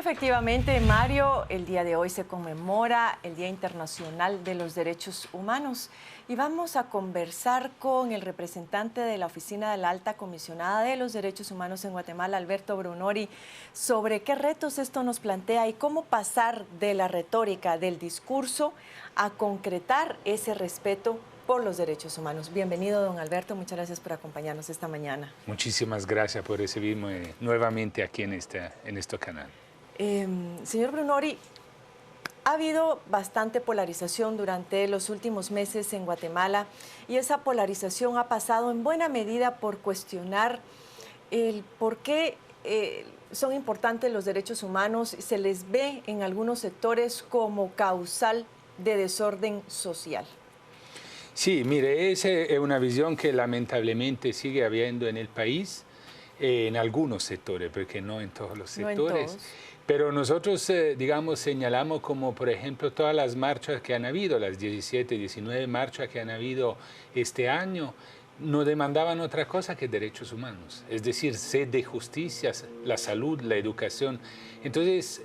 Efectivamente, Mario, el día de hoy se conmemora el Día Internacional de los Derechos Humanos y vamos a conversar con el representante de la Oficina de la Alta Comisionada de los Derechos Humanos en Guatemala, Alberto Brunori, sobre qué retos esto nos plantea y cómo pasar de la retórica, del discurso, a concretar ese respeto por los derechos humanos. Bienvenido, don Alberto, muchas gracias por acompañarnos esta mañana. Muchísimas gracias por recibirme nuevamente aquí en este canal. Señor Brunori, ha habido bastante polarización durante los últimos meses en Guatemala y esa polarización ha pasado en buena medida por cuestionar el por qué son importantes los derechos humanos. Se les ve en algunos sectores como causal de desorden social. Sí, mire, esa es una visión que lamentablemente sigue habiendo en el país, en algunos sectores, porque no en todos los sectores. No en todos. Pero nosotros, digamos, señalamos como, por ejemplo, todas las marchas que han habido, las 17, 19 marchas que han habido este año, no demandaban otra cosa que derechos humanos, es decir, sed de justicia, la salud, la educación. Entonces,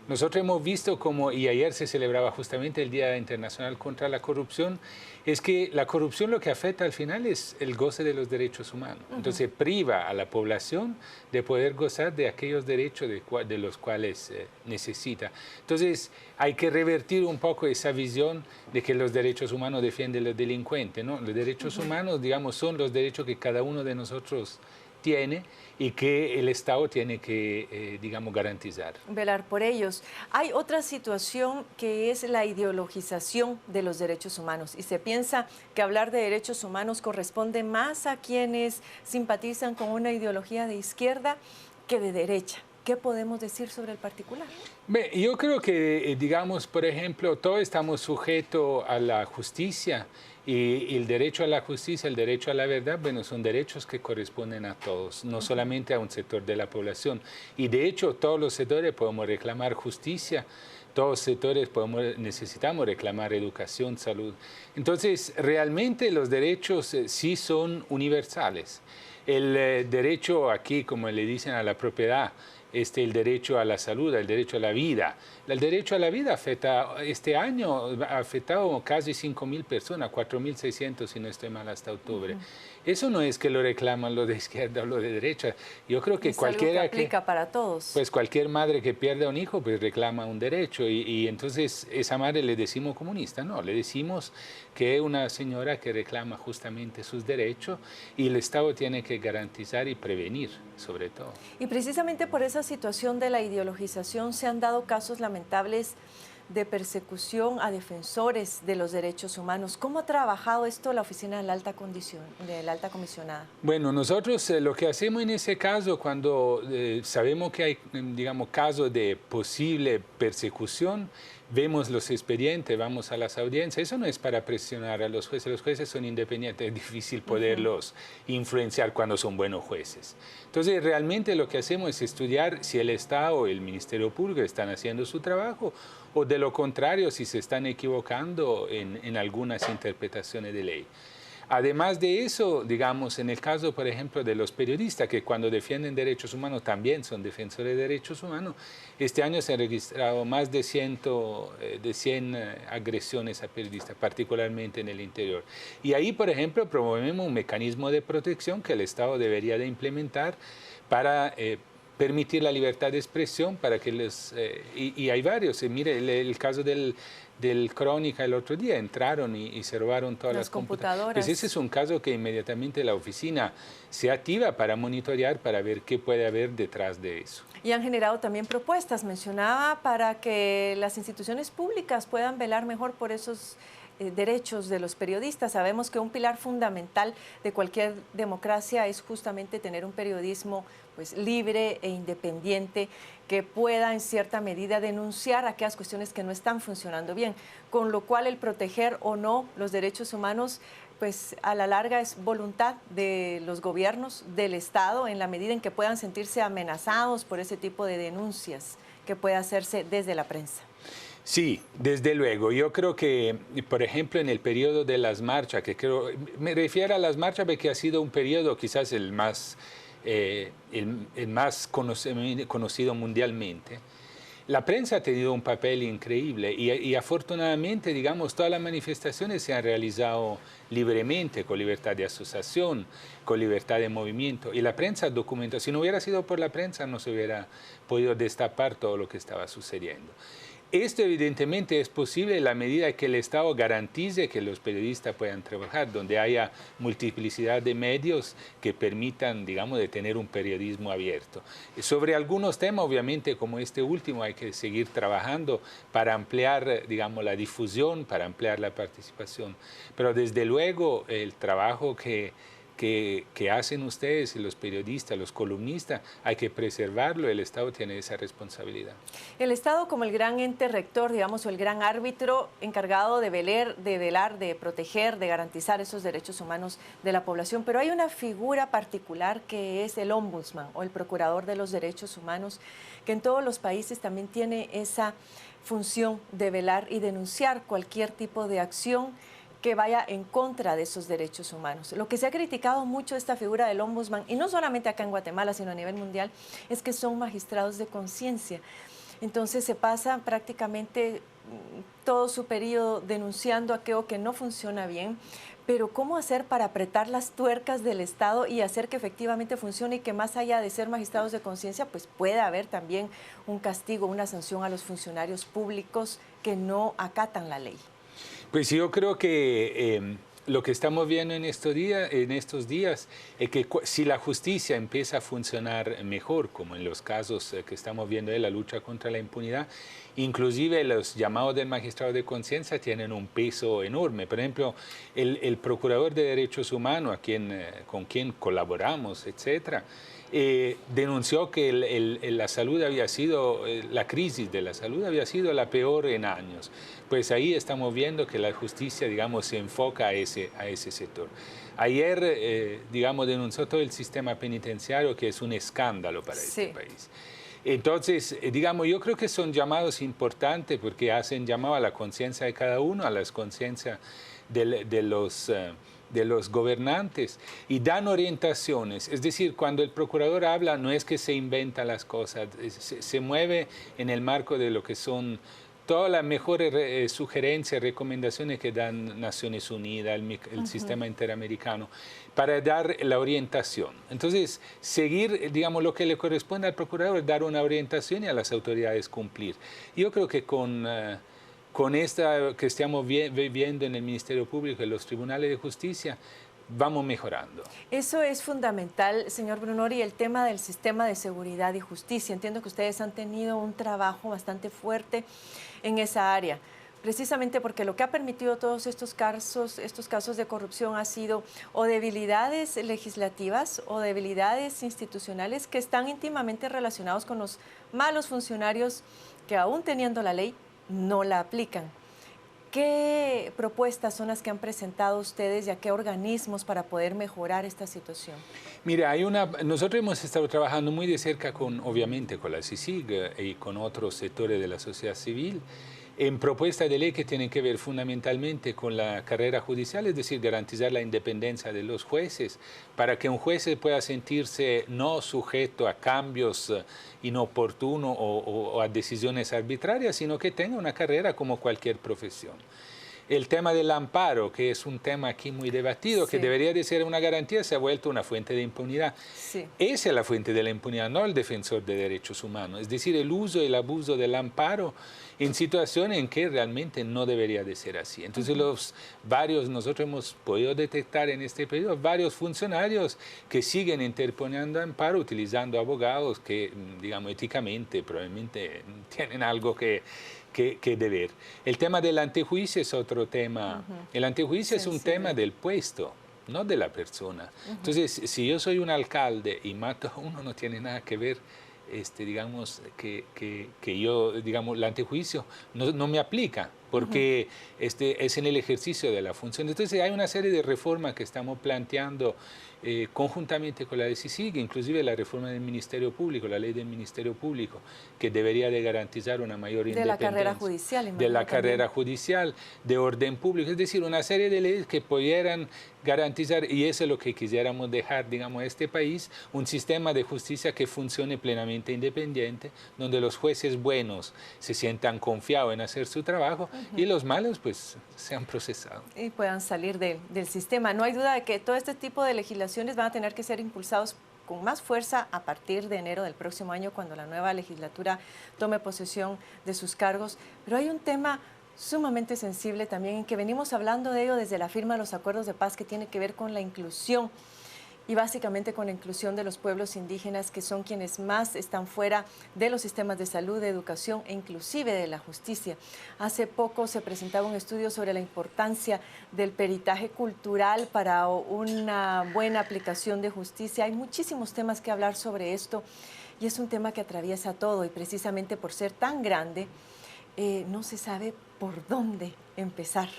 nosotros hemos visto como, y ayer se celebraba justamente el Día Internacional contra la Corrupción, es que la corrupción lo que afecta al final es el goce de los derechos humanos. Entonces, priva a la población de poder gozar de aquellos derechos de los cuales necesita. Entonces, hay que revertir un poco esa visión de que los derechos humanos defienden a los delincuentes, ¿no? Los derechos humanos, digamos, son los derechos que cada uno de nosotros tiene y que el Estado tiene que, digamos, garantizar. Velar por ellos. Hay otra situación que es la ideologización de los derechos humanos y se piensa que hablar de derechos humanos corresponde más a quienes simpatizan con una ideología de izquierda que de derecha. ¿Qué podemos decir sobre el particular? Yo creo que, digamos, por ejemplo, todos estamos sujetos a la justicia y el derecho a la justicia, el derecho a la verdad, bueno, son derechos que corresponden a todos, no solamente a un sector de la población. Y de hecho, todos los sectores podemos reclamar justicia, todos los sectores necesitamos reclamar educación, salud. Entonces, realmente los derechos sí son universales. El derecho aquí, como le dicen, a la propiedad, el derecho a la salud, el derecho a la vida. El derecho a la vida afecta, este año ha afectado casi 5.000 personas, 4.600 si no estoy mal hasta octubre. Eso no es que lo reclaman los de izquierda o los de derecha. Yo creo que es cualquiera algo que aplica para todos. Pues cualquier madre que pierda un hijo pues reclama un derecho y entonces esa madre le decimos comunista, no, le decimos que es una señora que reclama justamente sus derechos y el Estado tiene que garantizar y prevenir sobre todo. Y precisamente por esa situación de la ideologización se han dado casos lamentables de persecución a defensores de los derechos humanos. ¿Cómo ha trabajado esto la Oficina de la Alta Comisionada? Bueno, nosotros lo que hacemos en ese caso, cuando sabemos que hay, digamos, casos de posible persecución, vemos los expedientes, vamos a las audiencias. Eso no es para presionar a los jueces son independientes, es difícil poderlos influenciar cuando son buenos jueces. Entonces, realmente lo que hacemos es estudiar si el Estado o el Ministerio Público están haciendo su trabajo o de lo contrario, si se están equivocando en algunas interpretaciones de ley. Además de eso, digamos, en el caso, por ejemplo, de los periodistas, que cuando defienden derechos humanos también son defensores de derechos humanos, este año se han registrado más de 100 agresiones a periodistas, particularmente en el interior. Y ahí, por ejemplo, promovemos un mecanismo de protección que el Estado debería de implementar para permitir la libertad de expresión para que y hay varios. Mire, el caso del Crónica el otro día, entraron y se robaron todas las computadoras. Pues ese es un caso que inmediatamente la oficina se activa para monitorear, para ver qué puede haber detrás de eso. Y han generado también propuestas, mencionaba, para que las instituciones públicas puedan velar mejor por esos derechos de los periodistas. Sabemos que un pilar fundamental de cualquier democracia es justamente tener un periodismo pues, libre e independiente que pueda en cierta medida denunciar aquellas cuestiones que no están funcionando bien, con lo cual el proteger o no los derechos humanos pues a la larga es voluntad de los gobiernos, del Estado, en la medida en que puedan sentirse amenazados por ese tipo de denuncias que puede hacerse desde la prensa. Sí, desde luego. Yo creo que, por ejemplo, en el periodo de las marchas, me refiero a las marchas porque ha sido un periodo quizás el más conocido mundialmente, La prensa ha tenido un papel increíble y afortunadamente, digamos, todas las manifestaciones se han realizado libremente, con libertad de asociación, con libertad de movimiento. Y la prensa documenta. Si no hubiera sido por la prensa, no se hubiera podido destapar todo lo que estaba sucediendo. Esto evidentemente es posible en la medida que el Estado garantice que los periodistas puedan trabajar, donde haya multiplicidad de medios que permitan, digamos, de tener un periodismo abierto. Sobre algunos temas, obviamente, como este último, hay que seguir trabajando para ampliar, digamos, la difusión, para ampliar la participación. Pero desde luego el trabajo que hacen ustedes, los periodistas, los columnistas, hay que preservarlo, el Estado tiene esa responsabilidad. El Estado como el gran ente rector, digamos, o el gran árbitro encargado de velar, de proteger, de garantizar esos derechos humanos de la población, pero hay una figura particular que es el ombudsman o el procurador de los derechos humanos, que en todos los países también tiene esa función de velar y denunciar cualquier tipo de acción que vaya en contra de esos derechos humanos. Lo que se ha criticado mucho esta figura del ombudsman, y no solamente acá en Guatemala, sino a nivel mundial, es que son magistrados de conciencia. Entonces se pasa prácticamente todo su periodo denunciando aquello que no funciona bien, pero ¿cómo hacer para apretar las tuercas del Estado y hacer que efectivamente funcione y que más allá de ser magistrados de conciencia, pues pueda haber también un castigo, una sanción a los funcionarios públicos que no acatan la ley? Pues yo creo que lo que estamos viendo en estos días es que si la justicia empieza a funcionar mejor, como en los casos que estamos viendo de la lucha contra la impunidad, inclusive los llamados del magistrado de conciencia tienen un peso enorme. Por ejemplo, el procurador de derechos humanos, con quien colaboramos, etcétera, denunció que la salud había sido, la crisis de la salud había sido la peor en años. Pues ahí estamos viendo que la justicia, digamos, se enfoca a ese sector. Ayer, digamos, denunció todo el sistema penitenciario, que es un escándalo para este país. Entonces, digamos, yo creo que son llamados importantes porque hacen llamado a la conciencia de cada uno, a la conciencia de los gobernantes y dan orientaciones. Es decir, cuando el procurador habla, no es que se inventa las cosas, se mueve en el marco de lo que son todas las mejores sugerencias, recomendaciones que dan Naciones Unidas, el sistema interamericano, para dar la orientación. Entonces, seguir, digamos, lo que le corresponde al procurador es dar una orientación y a las autoridades cumplir. Yo creo que con esta que estamos viendo en el Ministerio Público y los tribunales de justicia, vamos mejorando. Eso es fundamental, señor Brunori, el tema del sistema de seguridad y justicia. Entiendo que ustedes han tenido un trabajo bastante fuerte en esa área, precisamente porque lo que ha permitido todos estos casos de corrupción ha sido o debilidades legislativas o debilidades institucionales que están íntimamente relacionados con los malos funcionarios que, aún teniendo la ley, no la aplican. ¿Qué propuestas son las que han presentado ustedes y a qué organismos para poder mejorar esta situación? Mira, nosotros hemos estado trabajando muy de cerca obviamente con la CICIG y con otros sectores de la sociedad civil en propuestas de ley que tienen que ver fundamentalmente con la carrera judicial, es decir, garantizar la independencia de los jueces, para que un juez pueda sentirse no sujeto a cambios inoportunos o a decisiones arbitrarias, sino que tenga una carrera como cualquier profesión. El tema del amparo, que es un tema aquí muy debatido, que debería de ser una garantía, se ha vuelto una fuente de impunidad. Esa es la fuente de la impunidad, no el defensor de derechos humanos. Es decir, el uso y el abuso del amparo en situaciones en que realmente no debería de ser así. Entonces, nosotros hemos podido detectar en este periodo varios funcionarios que siguen interponiendo amparo utilizando abogados que, digamos, éticamente probablemente tienen algo que deber. El tema del antejuicio es otro tema. El antejuicio es un tema del puesto, no de la persona. Entonces, si yo soy un alcalde y mato a uno, no tiene nada que ver, digamos, el antejuicio no me aplica, porque es en el ejercicio de la función. Entonces, hay una serie de reformas que estamos planteando conjuntamente con la de CICIG, inclusive la reforma del Ministerio Público, la ley del Ministerio Público, que debería de garantizar una mayor independencia. De la carrera judicial. De la carrera judicial, de orden público, es decir, una serie de leyes que pudieran garantizar, y eso es lo que quisiéramos dejar, digamos, a este país, un sistema de justicia que funcione plenamente independiente, donde los jueces buenos se sientan confiados en hacer su trabajo y los malos pues sean procesados. Y puedan salir del sistema. No hay duda de que todo este tipo de legislaciones van a tener que ser impulsados con más fuerza a partir de enero del próximo año, cuando la nueva legislatura tome posesión de sus cargos. Pero hay un tema sumamente sensible también, en que venimos hablando de ello desde la firma de los acuerdos de paz, que tiene que ver con la inclusión, y básicamente con la inclusión de los pueblos indígenas, que son quienes más están fuera de los sistemas de salud, de educación e inclusive de la justicia. Hace poco se presentaba un estudio sobre la importancia del peritaje cultural para una buena aplicación de justicia. Hay muchísimos temas que hablar sobre esto, y es un tema que atraviesa todo, y precisamente por ser tan grande, no se sabe por dónde empezar.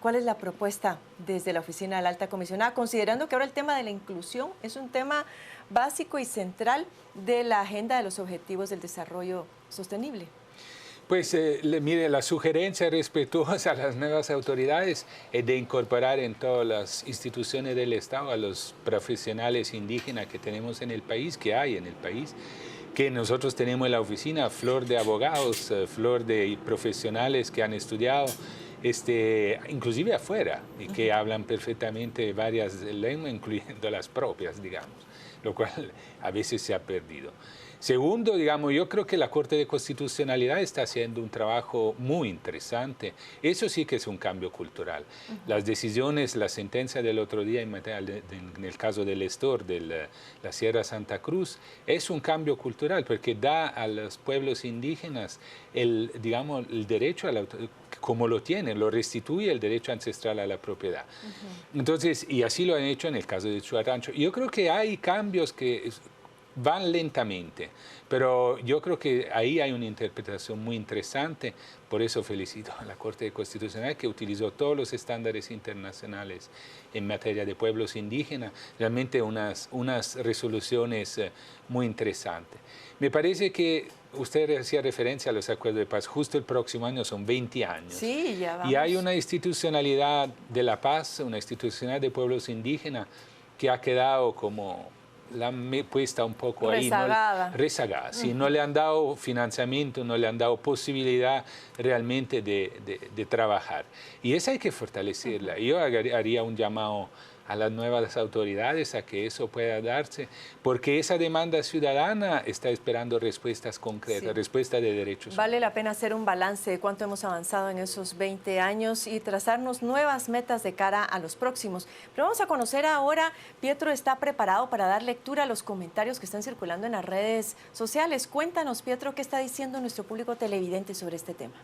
¿Cuál es la propuesta desde la Oficina de la Alta Comisionada, considerando que ahora el tema de la inclusión es un tema básico y central de la agenda de los Objetivos del Desarrollo Sostenible? Pues mire, la sugerencia respetuosa a las nuevas autoridades es de incorporar en todas las instituciones del Estado a los profesionales indígenas que tenemos en el país, que hay en el país, que nosotros tenemos en la oficina flor de abogados, flor de profesionales que han estudiado, inclusive afuera, y que hablan perfectamente varias lenguas, incluyendo las propias, digamos, lo cual a veces se ha perdido. Segundo, digamos, yo creo que la Corte de Constitucionalidad está haciendo un trabajo muy interesante. Eso sí que es un cambio cultural. Las decisiones, la sentencia del otro día en el caso del Estor, de la Sierra Santa Cruz, es un cambio cultural porque da a los pueblos indígenas digamos, el derecho a la como lo tienen, lo restituye el derecho ancestral a la propiedad. Entonces, y así lo han hecho en el caso de Chuarrancho. Yo creo que hay cambios que van lentamente, pero yo creo que ahí hay una interpretación muy interesante. Por eso felicito a la Corte Constitucional, que utilizó todos los estándares internacionales en materia de pueblos indígenas, realmente unas resoluciones muy interesantes. Me parece que usted hacía referencia a los acuerdos de paz, justo el próximo año son 20 años. Sí, ya vamos. Y hay una institucionalidad de la paz, una institucionalidad de pueblos indígenas que ha quedado como la han puesta un poco rezagada. Ahí, rezagada. Si no le han dado financiamiento, no le han dado posibilidad realmente de trabajar. Y esa hay que fortalecerla. Yo haría un llamado a las nuevas autoridades a que eso pueda darse, porque esa demanda ciudadana está esperando respuestas concretas, respuestas de derechos humanos. Vale la pena hacer un balance de cuánto hemos avanzado en esos 20 años y trazarnos nuevas metas de cara a los próximos. Pero vamos a conocer ahora, Pietro está preparado para dar lectura a los comentarios que están circulando en las redes sociales. Cuéntanos, Pietro, qué está diciendo nuestro público televidente sobre este tema.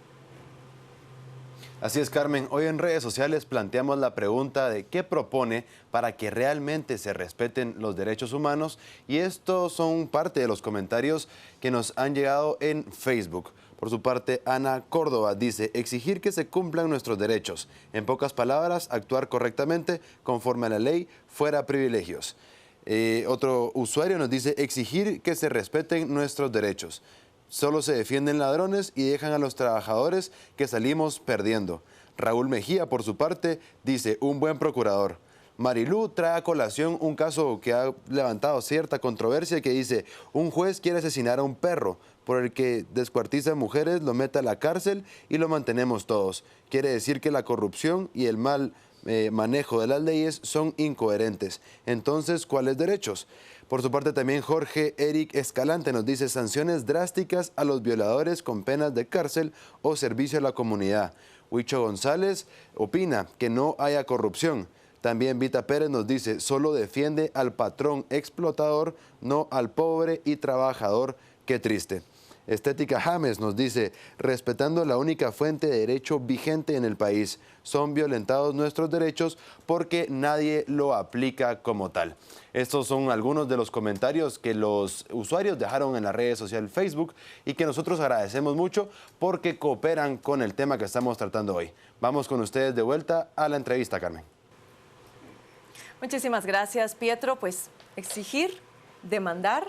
Así es, Carmen. Hoy en redes sociales planteamos la pregunta de qué propone para que realmente se respeten los derechos humanos, y estos son parte de los comentarios que nos han llegado en Facebook. Por su parte, Ana Córdoba dice: exigir que se cumplan nuestros derechos. En pocas palabras, actuar correctamente conforme a la ley, fuera privilegios. Otro usuario nos dice: exigir que se respeten nuestros derechos. Solo se defienden ladrones y dejan a los trabajadores que salimos perdiendo. Raúl Mejía, por su parte, dice: un buen procurador. Marilú trae a colación un caso que ha levantado cierta controversia, que dice: un juez quiere asesinar a un perro, por el que descuartiza mujeres, lo mete a la cárcel y lo mantenemos todos. Quiere decir que la corrupción y el mal manejo de las leyes son incoherentes. Entonces, ¿cuáles derechos? Por su parte, también Jorge Eric Escalante nos dice: sanciones drásticas a los violadores con penas de cárcel o servicio a la comunidad. Huicho González opina que no haya corrupción. También Vita Pérez nos dice: solo defiende al patrón explotador, no al pobre y trabajador. Qué triste. Estética James nos dice: respetando la única fuente de derecho vigente en el país, son violentados nuestros derechos porque nadie lo aplica como tal. Estos son algunos de los comentarios que los usuarios dejaron en las redes sociales Facebook y que nosotros agradecemos mucho porque cooperan con el tema que estamos tratando hoy. Vamos con ustedes de vuelta a la entrevista, Carmen. Muchísimas gracias, Pietro. Pues exigir, demandar,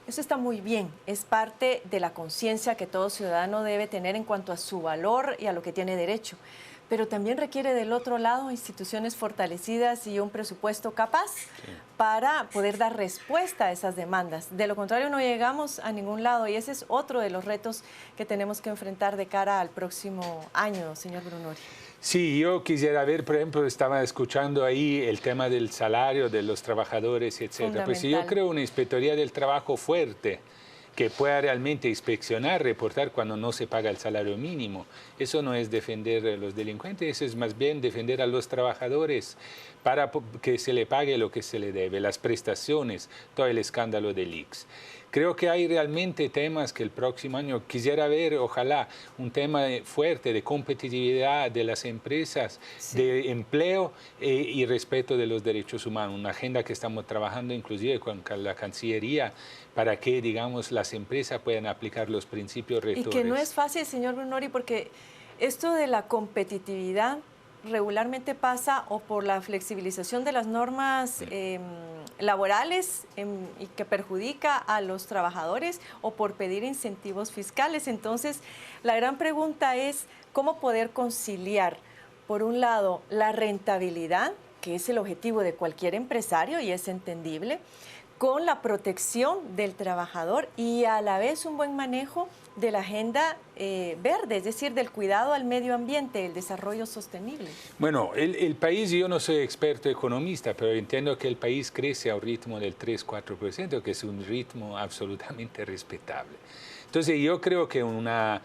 eso está muy bien. Es parte de la conciencia que todo ciudadano debe tener en cuanto a su valor y a lo que tiene derecho. Pero también requiere del otro lado instituciones fortalecidas y un presupuesto capaz para poder dar respuesta a esas demandas. De lo contrario, no llegamos a ningún lado y ese es otro de los retos que tenemos que enfrentar de cara al próximo año, señor Brunori. Sí, yo quisiera ver, por ejemplo, estaba escuchando ahí el tema del salario de los trabajadores, etc. Pues si yo creo una inspectoría del trabajo fuerte, que pueda realmente inspeccionar, reportar cuando no se paga el salario mínimo. Eso no es defender a los delincuentes, eso es más bien defender a los trabajadores para que se le pague lo que se le debe, las prestaciones, todo el escándalo de leaks. Creo que hay realmente temas que el próximo año quisiera ver, ojalá, un tema fuerte de competitividad de las empresas, de empleo y respeto de los derechos humanos. Una agenda que estamos trabajando inclusive con la Cancillería para que, digamos, las empresas puedan aplicar los principios rectores. Y que no es fácil, señor Brunori, porque esto de la competitividad regularmente pasa o por la flexibilización de las normas laborales y que perjudica a los trabajadores o por pedir incentivos fiscales. Entonces, la gran pregunta es cómo poder conciliar, por un lado, la rentabilidad, que es el objetivo de cualquier empresario y es entendible, con la protección del trabajador y a la vez un buen manejo de la agenda verde, es decir, del cuidado al medio ambiente, el desarrollo sostenible. Bueno, el país, yo no soy experto economista, pero entiendo que el país crece a un ritmo del 3-4%, que es un ritmo absolutamente respetable. Entonces yo creo que una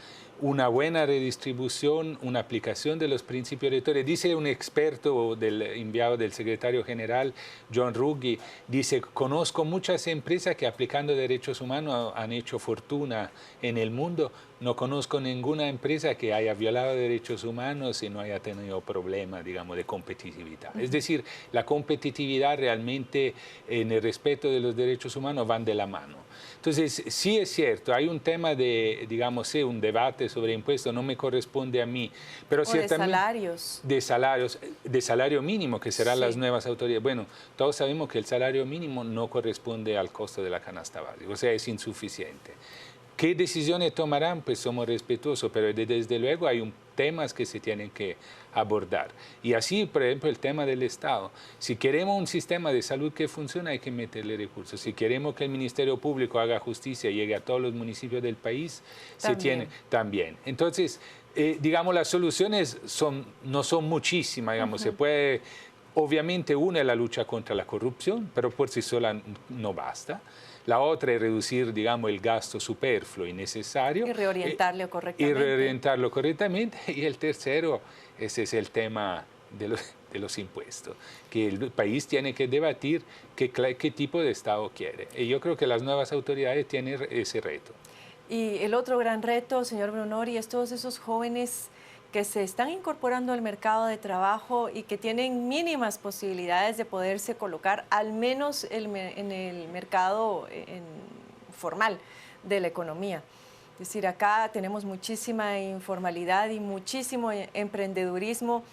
buena redistribución, una aplicación de los principios rectores. Dice un experto enviado del secretario general, John Ruggie, dice, conozco muchas empresas que aplicando derechos humanos han hecho fortuna en el mundo. No conozco ninguna empresa que haya violado derechos humanos y no haya tenido problemas, digamos, de competitividad. Es decir, la competitividad realmente en el respeto de los derechos humanos van de la mano. Entonces, sí es cierto, hay un tema de, digamos, un debate sobre impuestos, no me corresponde a mí. Pero o de salarios. De salarios, de salario mínimo, que serán las nuevas autoridades. Bueno, todos sabemos que el salario mínimo no corresponde al costo de la canasta básica, o sea, es insuficiente. ¿Qué decisiones tomarán? Pues somos respetuosos, pero desde luego hay temas que se tienen que abordar. Y así, por ejemplo, el tema del Estado. Si queremos un sistema de salud que funcione, hay que meterle recursos. Si queremos que el Ministerio Público haga justicia y llegue a todos los municipios del país, se tiene también. Entonces, digamos, las soluciones no son muchísimas, digamos, se puede... Obviamente, una es la lucha contra la corrupción, pero por sí sola no basta. La otra es reducir, digamos, el gasto superfluo y necesario. Y reorientarlo correctamente. Y reorientarlo correctamente. Y el tercero, ese es el tema de los impuestos, que el país tiene que debatir qué tipo de Estado quiere. Y yo creo que las nuevas autoridades tienen ese reto. Y el otro gran reto, señor Brunori, es todos esos jóvenes que se están incorporando al mercado de trabajo y que tienen mínimas posibilidades de poderse colocar al menos en el mercado formal de la economía. Es decir, acá tenemos muchísima informalidad y muchísimo emprendedurismo,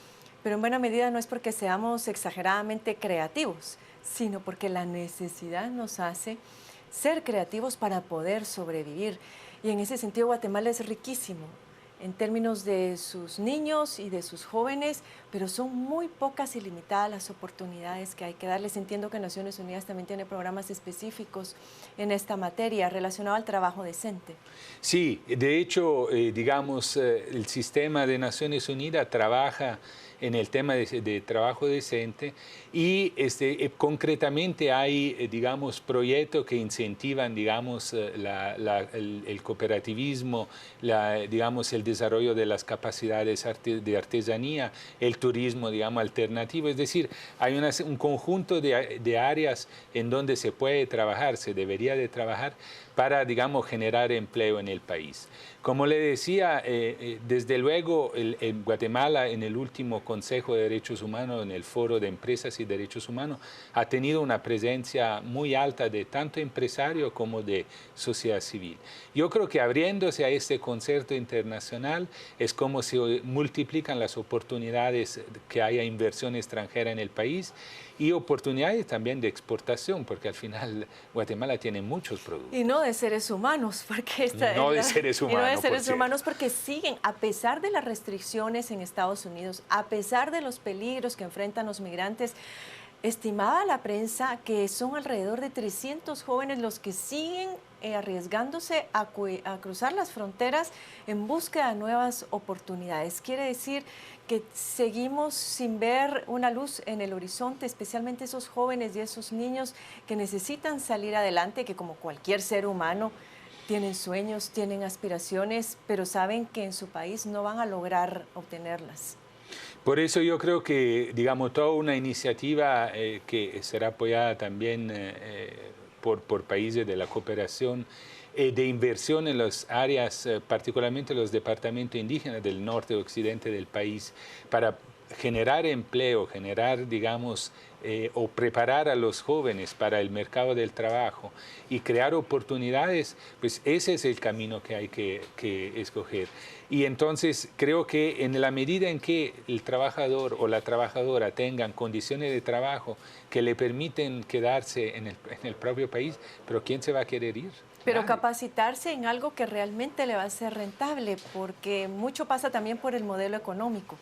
pero en buena medida no es porque seamos exageradamente creativos, sino porque la necesidad nos hace ser creativos para poder sobrevivir. Y en ese sentido Guatemala es riquísimo en términos de sus niños y de sus jóvenes, pero son muy pocas y limitadas las oportunidades que hay que darles. Entiendo que Naciones Unidas también tiene programas específicos en esta materia relacionado al trabajo decente. Sí, de hecho, digamos, el sistema de Naciones Unidas trabaja en el tema de trabajo decente y concretamente hay, digamos, proyectos que incentivan, digamos, el cooperativismo, digamos, el desarrollo de las capacidades de artesanía, el turismo, digamos, alternativo. Es decir, hay un conjunto de áreas en donde se puede trabajar, se debería de trabajar para, digamos, generar empleo en el país. Como le decía, desde luego, en Guatemala, en el último Consejo de Derechos Humanos, en el Foro de Empresas y Derechos Humanos, ha tenido una presencia muy alta de tanto empresarios como de sociedad civil. Yo creo que abriéndose a este concierto internacional es como se multiplican las oportunidades que haya inversión extranjera en el país y oportunidades también de exportación, porque al final Guatemala tiene muchos productos. Y no de seres humanos, porque no de seres humanos. Y no de seres humanos, porque siguen, a pesar de las restricciones en Estados Unidos, a pesar de los peligros que enfrentan los migrantes, estimaba la prensa que son alrededor de 300 jóvenes los que siguen arriesgándose a cruzar las fronteras en búsqueda de nuevas oportunidades. Quiere decir que seguimos sin ver una luz en el horizonte, especialmente esos jóvenes y esos niños que necesitan salir adelante, que como cualquier ser humano tienen sueños, tienen aspiraciones, pero saben que en su país no van a lograr obtenerlas. Por eso yo creo que, digamos, toda una iniciativa que será apoyada también por países de la cooperación, de inversión en las áreas, particularmente los departamentos indígenas del norte y occidente del país, para generar empleo, generar, digamos, o preparar a los jóvenes para el mercado del trabajo y crear oportunidades, pues ese es el camino que hay que escoger. Y entonces creo que en la medida en que el trabajador o la trabajadora tengan condiciones de trabajo que le permiten quedarse en el propio país, pero ¿quién se va a querer ir? Pero Nadie. capacitarse en algo que realmente le va a ser rentable, porque mucho pasa también por el modelo económico.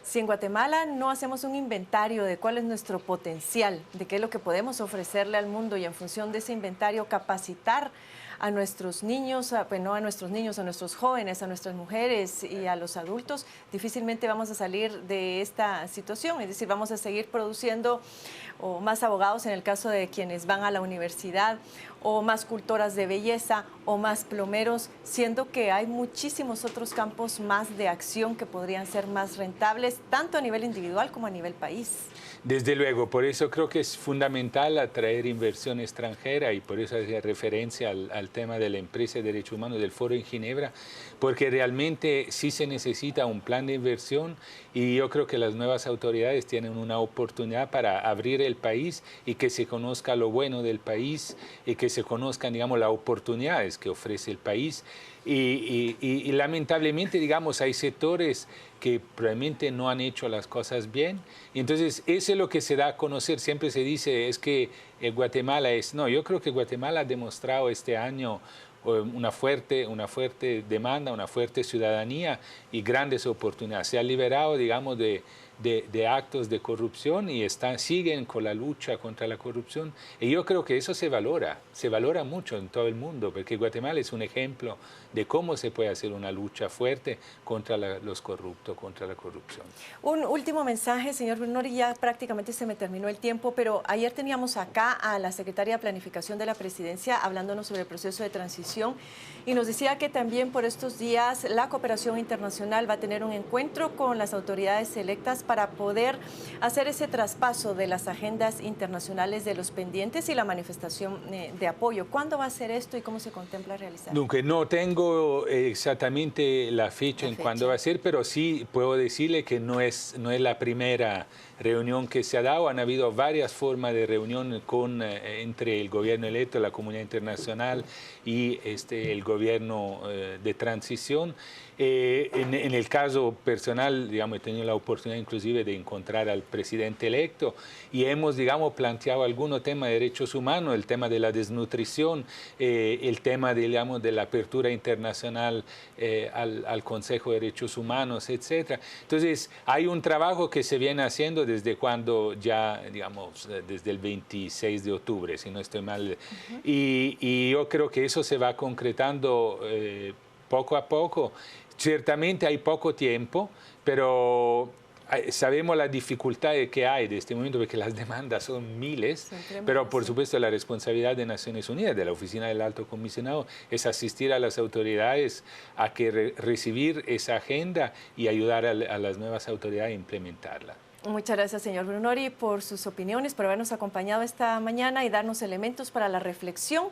Si en Guatemala no hacemos un inventario de cuál es nuestro potencial, de qué es lo que podemos ofrecerle al mundo y en función de ese inventario capacitar a nuestros niños, pues no a nuestros niños, a nuestros jóvenes, a nuestras mujeres y a los adultos, difícilmente vamos a salir de esta situación. Es decir, vamos a seguir produciendo o más abogados en el caso de quienes van a la universidad, o más cultoras de belleza, o más plomeros, siendo que hay muchísimos otros campos más de acción que podrían ser más rentables, tanto a nivel individual como a nivel país. Desde luego, por eso creo que es fundamental atraer inversión extranjera y por eso hacía referencia al tema de la empresa de derechos humanos del Foro en Ginebra, porque realmente sí se necesita un plan de inversión y yo creo que las nuevas autoridades tienen una oportunidad para abrir el país y que se conozca lo bueno del país y que se conozcan, digamos, las oportunidades que ofrece el país. Y lamentablemente, digamos, hay sectores que probablemente no han hecho las cosas bien. Y entonces, eso es lo que se da a conocer. Siempre se dice, es que Guatemala es... No, yo creo que Guatemala ha demostrado este año una fuerte demanda, una fuerte ciudadanía y grandes oportunidades. Se ha liberado, digamos, de actos de corrupción y siguen con la lucha contra la corrupción. Y yo creo que eso se valora mucho en todo el mundo, porque Guatemala es un ejemplo de cómo se puede hacer una lucha fuerte contra los corruptos, contra la corrupción. Un último mensaje, señor Brunori, ya prácticamente se me terminó el tiempo, pero ayer teníamos acá a la secretaria de Planificación de la Presidencia hablándonos sobre el proceso de transición y nos decía que también por estos días la cooperación internacional va a tener un encuentro con las autoridades electas para poder hacer ese traspaso de las agendas internacionales de los pendientes y la manifestación de apoyo. ¿Cuándo va a ser esto y cómo se contempla realizar? Nunca, no tengo exactamente la fecha en cuándo va a ser, pero sí puedo decirle que no es la primera reunión que se ha dado. Han habido varias formas de reunión entre el gobierno electo, la comunidad internacional y el gobierno de transición. En el caso personal, digamos, he tenido la oportunidad inclusive de encontrar al presidente electo y hemos, digamos, planteado algunos temas de derechos humanos, el tema de la desnutrición, el tema, digamos, de la apertura internacional al Consejo de Derechos Humanos, etc. Entonces, hay un trabajo que se viene haciendo desde cuando ya, digamos, desde el 26 de octubre, si no estoy mal, y yo creo que eso se va concretando poco a poco. Ciertamente hay poco tiempo, pero sabemos las dificultades que hay de este momento porque las demandas son miles, pero por supuesto la responsabilidad de Naciones Unidas, de la Oficina del Alto Comisionado, es asistir a las autoridades a que recibir esa agenda y ayudar a las nuevas autoridades a implementarla. Muchas gracias, señor Brunori, por sus opiniones, por habernos acompañado esta mañana y darnos elementos para la reflexión.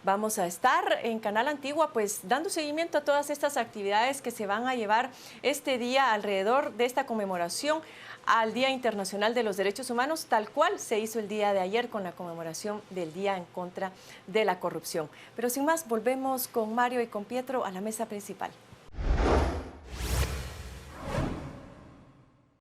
Vamos a estar en Canal Antigua, pues dando seguimiento a todas estas actividades que se van a llevar este día alrededor de esta conmemoración al Día Internacional de los Derechos Humanos, tal cual se hizo el día de ayer con la conmemoración del Día en contra de la corrupción. Pero sin más, volvemos con Mario y con Pietro a la mesa principal.